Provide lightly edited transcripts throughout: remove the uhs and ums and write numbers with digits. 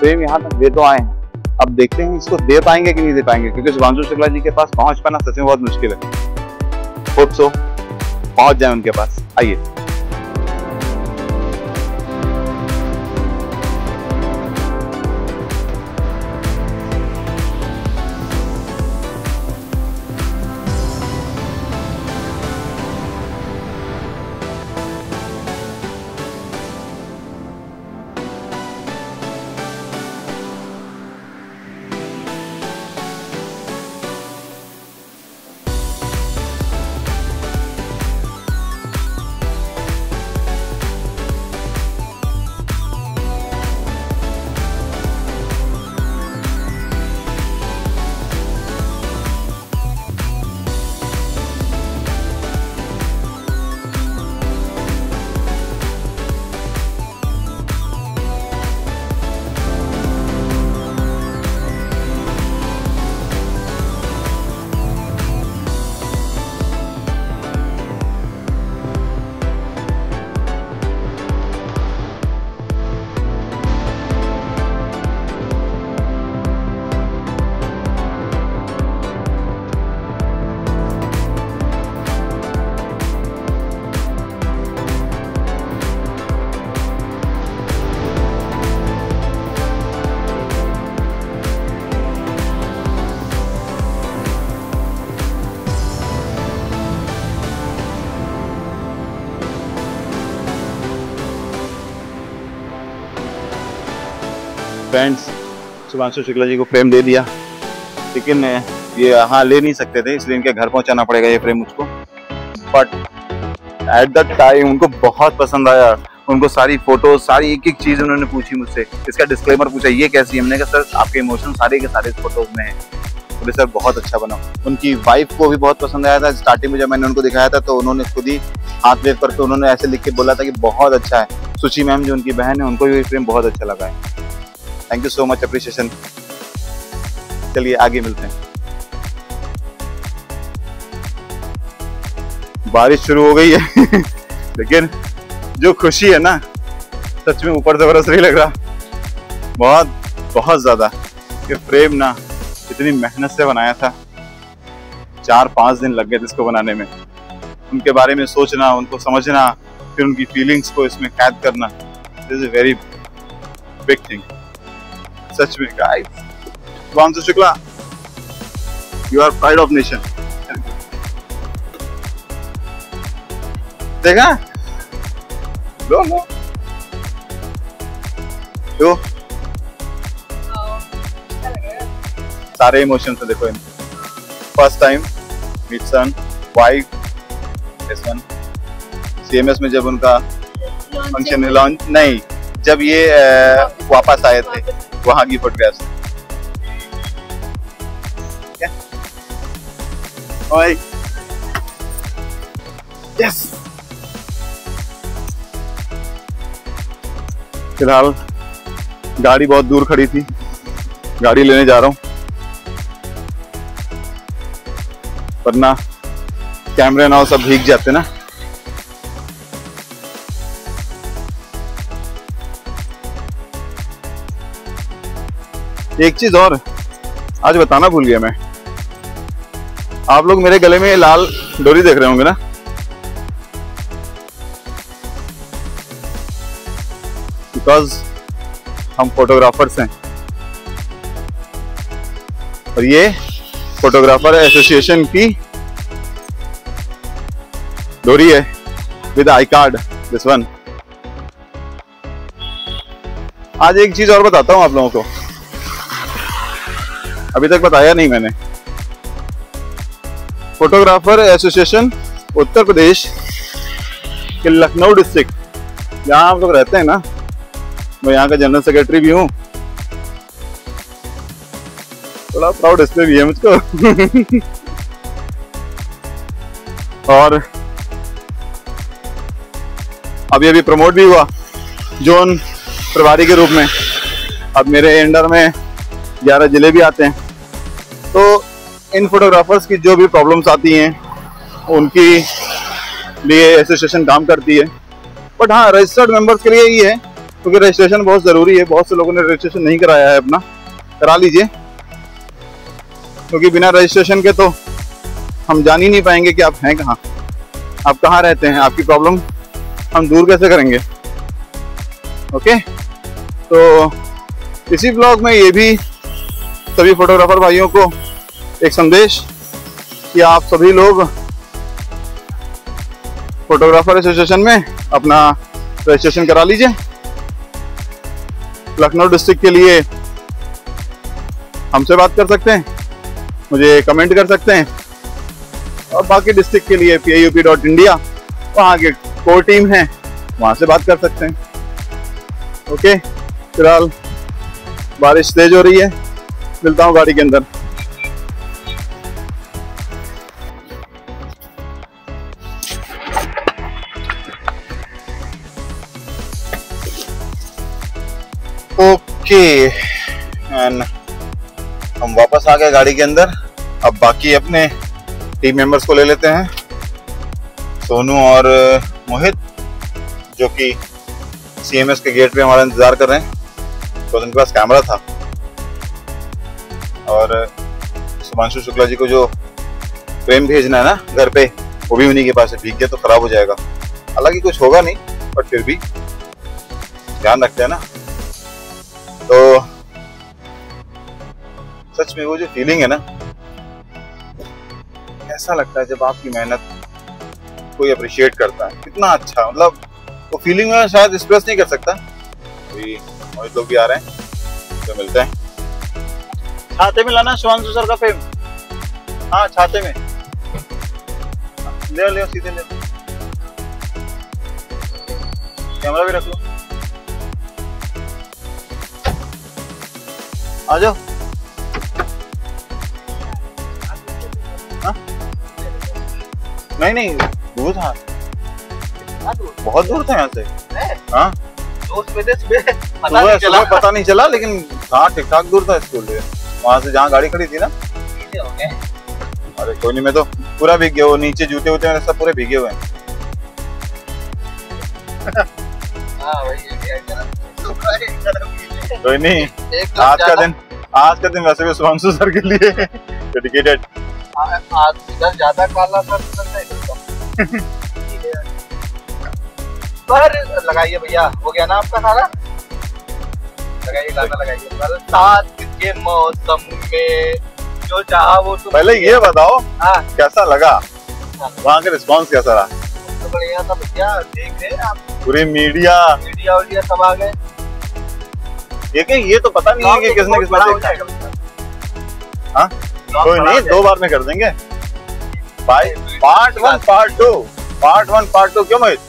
Frame यहाँ तक दे तो आए हैं, अब देखते हैं इसको दे पाएंगे कि नहीं दे पाएंगे, क्योंकि शुभांशु शुक्ला जी के पास पहुंच पाना सच में बहुत मुश्किल है। होप सो पहुंच जाए उनके पास। आइए। फ्रेंड्स, शुभांशु शुक्ला जी को फ्रेम दे दिया, लेकिन ये यहाँ ले नहीं सकते थे, इसलिए इनके घर पहुंचाना पड़ेगा ये फ्रेम मुझको। बट एट दैट टाइम उनको बहुत पसंद आया, उनको सारी फोटो, सारी एक एक चीज उन्होंने पूछी मुझसे। इसका डिस्क्लेमर पूछा, ये कैसी है? हमने कहा सर आपके इमोशन सारे के सारे फोटोज में है। बोले सर बहुत अच्छा बना। उनकी वाइफ को भी बहुत पसंद आया था। स्टार्टिंग में जब मैंने उनको दिखाया था तो उन्होंने खुद ही हाथ वेव करके उन्होंने ऐसे लिख के बोला था कि बहुत अच्छा है। सुची मैम जो उनकी बहन है, उनको भी फ्रेम बहुत अच्छा लगा है। Thank you so much, appreciation. चलिए आगे मिलते हैं। बारिश शुरू हो गई है लेकिन जो खुशी है ना, सच में ऊपर से बरस नहीं लग रहा, बहुत ज्यादा। ये फ्रेम ना इतनी मेहनत से बनाया था, 4-5 दिन लग गए थे इसको बनाने में। उनके बारे में सोचना, उनको समझना, फिर उनकी फीलिंग्स को इसमें कैद करना, this is very big thing सच में। Guys, Shubhanshu Shukla, you are pride of nation. देखा? लो सारे इमोशंस है, देखो first time meet son, wife, this one. CMS में जब उनका फंक्शन लॉन्च नहीं, जब ये वापस आए थे वहां की फोटोग्राफ्स। यस, फिलहाल गाड़ी बहुत दूर खड़ी थी, गाड़ी लेने जा रहा हूं, वरना कैमरे ना सब भीग जाते ना। एक चीज और आज बताना भूल गया मैं, आप लोग मेरे गले में लाल डोरी देख रहे होंगे ना, बिकॉज हम फोटोग्राफर्स हैं और ये फोटोग्राफर एसोसिएशन की डोरी है with I card, this one. आज एक चीज और बताता हूं आप लोगों को, अभी तक बताया नहीं मैंने। फोटोग्राफर एसोसिएशन उत्तर प्रदेश के लखनऊ डिस्ट्रिक्ट, जहां आप लोग रहते हैं ना, मैं यहाँ का जनरल सेक्रेटरी भी हूँ। थोड़ा प्राउड इस पे भी है मुझको और अभी प्रमोट भी हुआ जोन प्रभारी के रूप में। अब मेरे अंडर में 11 जिले भी आते हैं। तो इन फोटोग्राफर्स की जो भी प्रॉब्लम्स आती हैं उनकी लिए एसोसिएशन काम करती है। बट हाँ, रजिस्टर्ड मेंबर्स के लिए ये है क्योंकि रजिस्ट्रेशन बहुत ज़रूरी है। बहुत से लोगों ने रजिस्ट्रेशन नहीं कराया है अपना, करा लीजिए, क्योंकि बिना रजिस्ट्रेशन के तो हम जान ही नहीं पाएंगे कि आप हैं कहाँ, आप कहाँ रहते हैं, आपकी प्रॉब्लम हम दूर कैसे करेंगे। ओके, तो इसी ब्लॉग में ये भी सभी फोटोग्राफर भाइयों को एक संदेश कि आप सभी लोग फोटोग्राफर एसोसिएशन में अपना रजिस्ट्रेशन करा लीजिए। लखनऊ डिस्ट्रिक्ट के लिए हमसे बात कर सकते हैं, मुझे कमेंट कर सकते हैं, और बाकी डिस्ट्रिक्ट के लिए PIUP.India वहाँ के कोर टीम है, वहाँ से बात कर सकते हैं। ओके, फिलहाल बारिश तेज हो रही है, मिलता हूँ गाड़ी के अंदर। ओके, एंड हम वापस आ गए गाड़ी के अंदर। अब बाकी अपने टीम मेंबर्स को ले लेते हैं, सोनू और मोहित, जो कि CMS के गेट पे हमारा इंतजार कर रहे हैं, तो उनके पास कैमरा था। और सुभांशु शुक्ला जी को जो फ्रेम भेजना है ना घर पे, वो भी उन्हीं के पास है। भीग गया तो खराब हो जाएगा, हालांकि कुछ होगा नहीं, बट फिर भी ध्यान रखते हैं ना। तो सच में वो जो फीलिंग है ना, ऐसा लगता है जब आपकी मेहनत कोई अप्रिशिएट करता है, कितना अच्छा, मतलब वो फीलिंग में शायद एक्सप्रेस नहीं कर सकता। अभी मोहित लोग भी आ रहे हैं, तो मिलते हैं। छाते में लाना सुभांशु सर का फ्रेम। हाँ, छाते में ले लो, सीधे ले लो, कैमरा भी रख लो। आ जाओ। हाँ? नहीं, दूर था, बहुत दूर था यहाँ से। हाँ, सुबह पता नहीं चला, लेकिन हाँ ठीक ठाक दूर था स्कूल से, वहाँ से जहाँ गाड़ी खड़ी थी ना। अरे कोई नहीं, मैं तो पूरा भीग गया, वो नीचे जूते वूते सब पूरे भीगे हुए हैं। कोई नहीं, आज का दिन वैसे भी सुभांशु सर के लिए डेडिकेटेड। आज इधर ज्यादा काला सर पर लगाइए भैया, हो गया ना आपका सारा, लगाइए गाना लगाइए। बरसात के मौसम में जो चाहा वो तो। पहले ये बताओ, कैसा लगा वहाँ का रिस्पांस, कैसा रहा? तो बढ़िया था भैया, देख रहे हैं आप, पूरी मीडिया सब आ गए। ये तो पता नहीं है कि किसने देखा। हाँ, कोई नहीं, 2 बार में कर देंगे भाई। पार्ट 1 पार्ट 2 क्यों मोहित?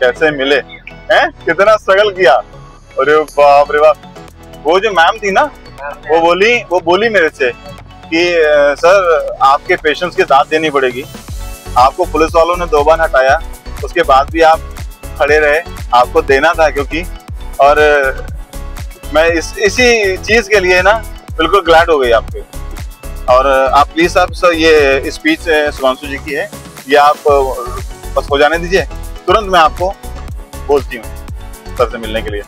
कैसे मिले हैं, कितना स्ट्रगल किया। अरे बाप रे बाप, वो जो मैम थी ना, वो बोली मेरे से कि सर आपके पेशेंट्स की दाद देनी पड़ेगी, आपको पुलिस वालों ने 2 बार हटाया, उसके बाद भी आप खड़े रहे, आपको देना था क्योंकि। और मैं इसी चीज के लिए ना बिल्कुल ग्लैड हो गई आपके। और आप प्लीज आप सर, ये स्पीच सुभांशु जी की है, ये आप बस हो जाने दीजिए, तुरंत मैं आपको बोलती हूँ सर से मिलने के लिए।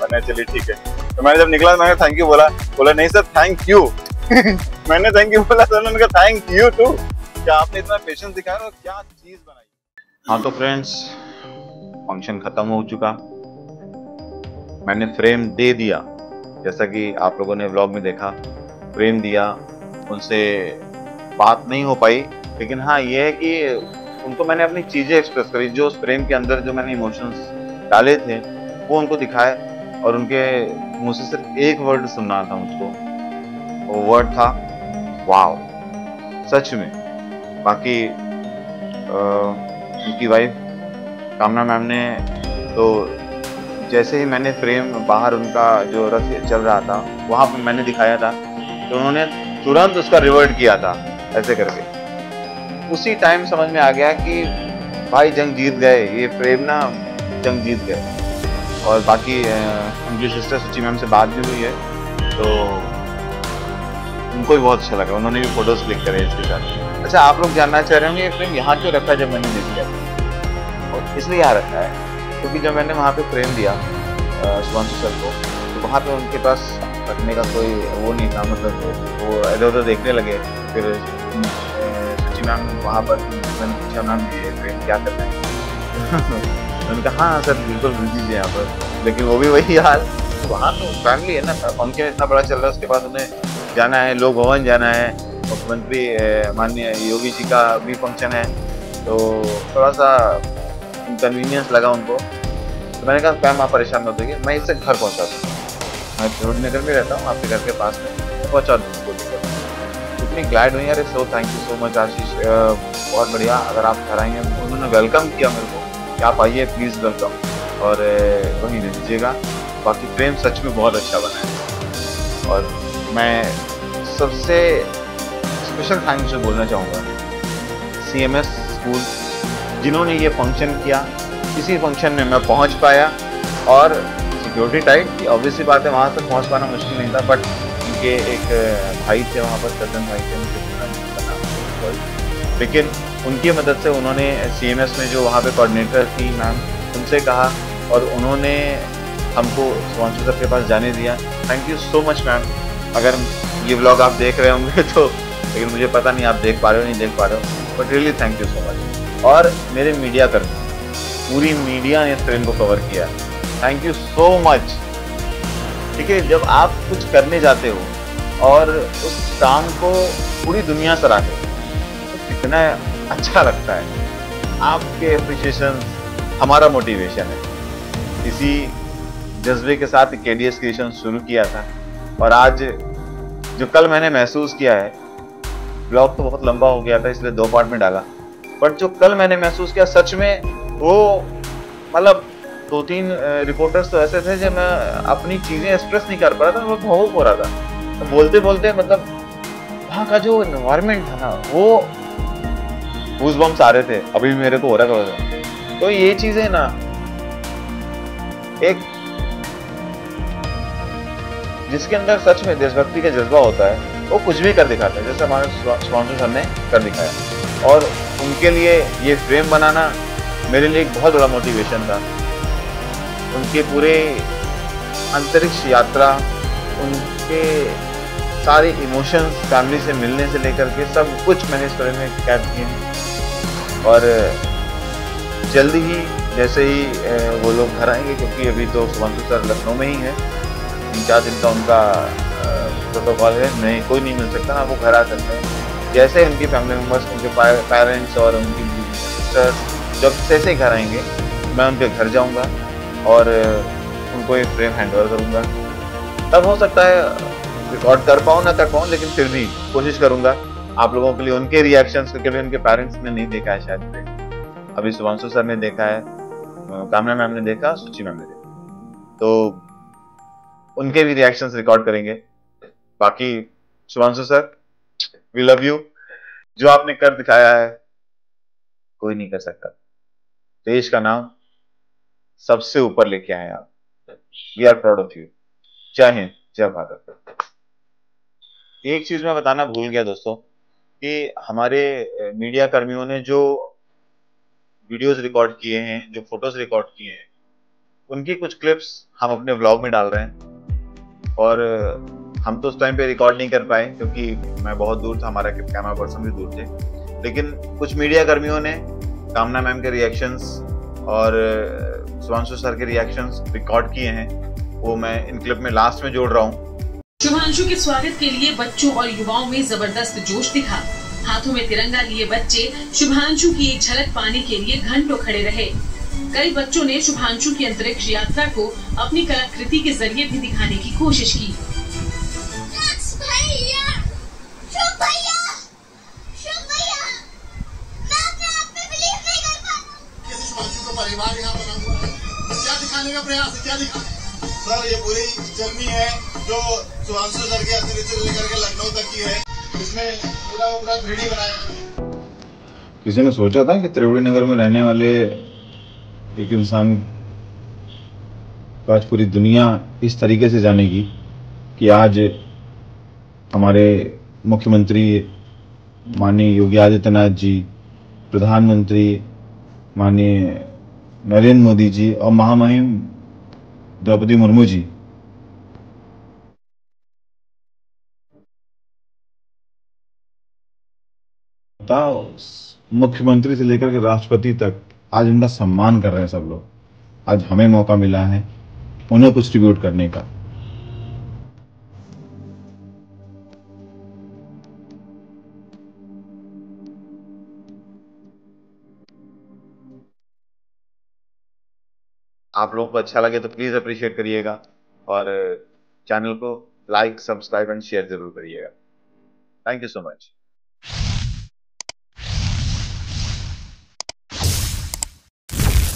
मैंने चलिए ठीक है, तो मैंने जब निकला मैंने थैंक यू बोला नहीं सर थैंक यू मैंने थैंक यू बोला, सर उन्होंने कहा थैंक यू टू, क्या आपने इतना पेशेंस दिखाया और क्या चीज बनाई। हाँ तो फ्रेंड्स, फंक्शन खत्म हो चुका, मैंने फ्रेम दे दिया, जैसा कि आप लोगों ने व्लॉग में देखा, फ्रेम दिया। उनसे बात नहीं हो पाई, लेकिन हाँ ये है कि उनको मैंने अपनी चीज़ें एक्सप्रेस करी, जो उस फ्रेम के अंदर जो मैंने इमोशंस डाले थे वो उनको दिखाए, और उनके मुंह से सिर्फ एक वर्ड सुनना था मुझको, वो वर्ड था वाव, सच में। बाकी उनकी वाइफ कामना मैम ने तो जैसे ही मैंने फ्रेम बाहर उनका जो रथ चल रहा था वहाँ पे मैंने दिखाया था, तो उन्होंने तुरंत उसका रिवर्ट किया था ऐसे करके। उसी टाइम समझ में आ गया कि भाई जंग जीत गए, ये फ्रेम ना जंग जीत गए। और बाकी उनकी सिस्टर सुची मैम से बात भी हुई है, तो उनको भी बहुत अच्छा लगा, उन्होंने भी फोटोज क्लिक करे इसके साथ। अच्छा, आप लोग जानना चाह रहे होंगे ये फ्रेम यहाँ क्यों रखा जब मैंने देख लिया? और इसलिए यहाँ रखा है क्योंकि जब मैंने वहाँ पे फ्रेम दिया शुभांशु सर को, तो वहाँ पे उनके पास रखने का कोई वो नहीं था, मतलब वो इधर उधर देखने लगे। फिर सुची मैम वहाँ पर, मैंने पूछा मैम ये फ्रेम क्या करना है मैंने कहा हाँ सर बिल्कुल भेज दीजिए यहाँ पर, लेकिन वो भी वही हाल। तो वहाँ तो फैमिली है ना, फंक्शन इतना बड़ा चल रहा है, उसके बाद उन्हें जाना है, लोक भवन जाना है, मुख्यमंत्री माननीय योगी जी का भी फंक्शन है, तो थोड़ा सा इनकन्वीनियंस लगा उनको। तो मैंने कहा मैम आप परेशान मत होइए, मैं इससे घर पहुँचा दूँ, मैं त्रिवेणी नगर में रहता हूँ, आपके घर के पास में पहुँचा दूँ। इतनी ग्लैड हुई यार, so thank you so much Ashish, बहुत बढ़िया। अगर आप घर आएंगे, उन्होंने वेलकम किया मेरे को कि आप आइए प्लीज़ वेलकम, और वहीं रह दीजिएगा। बाकी फ्रेम सच में बहुत अच्छा बना है, और मैं सबसे स्पेशल थैंक्स बोलना चाहूँगा CMS स्कूल, जिन्होंने ये फंक्शन किया। इसी फंक्शन में मैं पहुँच पाया, और सिक्योरिटी टाइट थी, ऑब्वियसली बात है, वहाँ तक पहुँच पाना मुश्किल नहीं था, बट उनके एक भाई थे वहाँ पर, कजन भाई थे, मुझे लेकिन उनकी मदद से उन्होंने CMS में जो वहाँ पे कोऑर्डिनेटर थी मैम, उनसे कहा, और उन्होंने हमको शुभांशु सर के पास जाने दिया। Thank you so much ma'am. अगर ये व्लॉग आप देख रहे होंगे तो, लेकिन मुझे पता नहीं आप देख पा रहे हो नहीं देख पा रहे हो, but really thank you so much. और मेरे मीडिया कर्मी, पूरी मीडिया ने इस ट्रेन को कवर किया, थैंक यू सो मच। ठीक है, जब आप कुछ करने जाते हो और उस काम को पूरी दुनिया सराहे तो कितना अच्छा लगता है। आपके अप्रिशिएशन हमारा मोटिवेशन है। इसी जज्बे के साथ KDS क्रिएशन शुरू किया था, और आज जो कल मैंने महसूस किया है, ब्लॉग तो बहुत लंबा हो गया था इसलिए 2 पार्ट में डाला, बट जो कल मैंने महसूस किया सच में, वो मतलब 2-3 रिपोर्टर्स तो ऐसे थे जो मैं अपनी चीजें एक्सप्रेस नहीं कर पा रहा था, मैं भावुक हो रहा था। तो बोलते बोलते मतलब वहाँ का जो एनवायरनमेंट था ना, वो गूज़बम्स आ रहे थे, अभी भी मेरे को हो रहा था। तो ये चीजें ना, एक जिसके अंदर सच में देशभक्ति का जज्बा होता है, वो कुछ भी कर दिखाता है, जैसे हमारे शुभांशु सर ने कर दिखाया। और उनके लिए ये फ्रेम बनाना मेरे लिए एक बहुत बड़ा मोटिवेशन था। उनके पूरे अंतरिक्ष यात्रा, उनके सारे इमोशंस, फैमिली से मिलने से लेकर के सब कुछ मैंने इस फ्रेम में कैद किए हैं। और जल्दी ही जैसे ही वो लोग घर आएंगे, क्योंकि अभी तो शुभांशु सर लखनऊ में ही है, 3-4 दिन का उनका प्रोटोकॉल है, नहीं कोई नहीं मिल सकता ना, वो घर आ सकते हैं। जैसे उनकी फैमिली मेम्बर्स, उनके पेरेंट्स और उनकी सिस्टर्स जब जैसे घर आएंगे, मैं उनके घर जाऊंगा और उनको एक फ्रेम हैंडओवर करूंगा। तब हो सकता है रिकॉर्ड कर पाऊँ ना कर पाऊँ, लेकिन फिर भी कोशिश करूंगा आप लोगों के लिए उनके रिएक्शंस, क्योंकि उनके पेरेंट्स ने नहीं देखा है शायद, अभी शुभांशु सर ने देखा है, कामना मैम ने देखा, सुची मैम ने देखा, तो उनके भी रिएक्शंस रिकॉर्ड करेंगे। बाकी Shubhanshu sir, we love you. जो आपने कर दिखाया है कोई नहीं कर सकता। देश का नाम सबसे ऊपर लेके आए आप। We are proud of you. जय हिंद, जय भारत। एक चीज मैं बताना भूल गया दोस्तों, कि हमारे मीडिया कर्मियों ने जो वीडियोस रिकॉर्ड किए हैं, जो फोटोज रिकॉर्ड किए हैं, उनकी कुछ क्लिप्स हम अपने व्लॉग में डाल रहे हैं। और हम तो उस टाइम पे रिकॉर्ड नहीं कर पाए क्योंकि मैं बहुत दूर था, हमारा कैमरा पर्सन भी दूर थे, लेकिन कुछ मीडिया कर्मियों ने कामना मैम के रिएक्शंस और शुभांशु सर के रिएक्शंस रिकॉर्ड किए हैं, वो मैं इन क्लिप में लास्ट में जोड़ रहा हूँ। शुभांशु के स्वागत के लिए बच्चों और युवाओं में जबरदस्त जोश दिखा। हाथों में तिरंगा लिए बच्चे शुभांशु की एक झलक पाने के लिए घंटों खड़े रहे। कई बच्चों ने शुभांशु की अंतरिक्ष यात्रा को अपनी कलाकृति के जरिए भी दिखाने की कोशिश की। परिवार यहाँ बना हुआ है, क्या दिखाने का प्रयास है, क्या दिखा सर, ये पूरी जर्नी है जो शुभांशु सर के अंतरिक्ष से लेकर के लखनऊ तक की है, इसमें पूरा 3D बनाया है। किसी ने सोचा था कि त्रिवेणी नगर में रहने वाले एक इंसान को आज पूरी दुनिया इस तरीके से जानेगी कि आज हमारे मुख्यमंत्री माननीय योगी आदित्यनाथ जी, प्रधानमंत्री माननीय नरेंद्र मोदी जी और महामहिम द्रौपदी मुर्मू जी बताओ, मुख्यमंत्री से लेकर के राष्ट्रपति तक आज उनका सम्मान कर रहे हैं सब लोग। आज हमें मौका मिला है उन्हें कुछ ट्रिब्यूट करने का। आप लोगों को अच्छा लगे तो प्लीज अप्रिशिएट करिएगा और चैनल को लाइक, सब्सक्राइब एंड शेयर जरूर करिएगा। Thank you so much.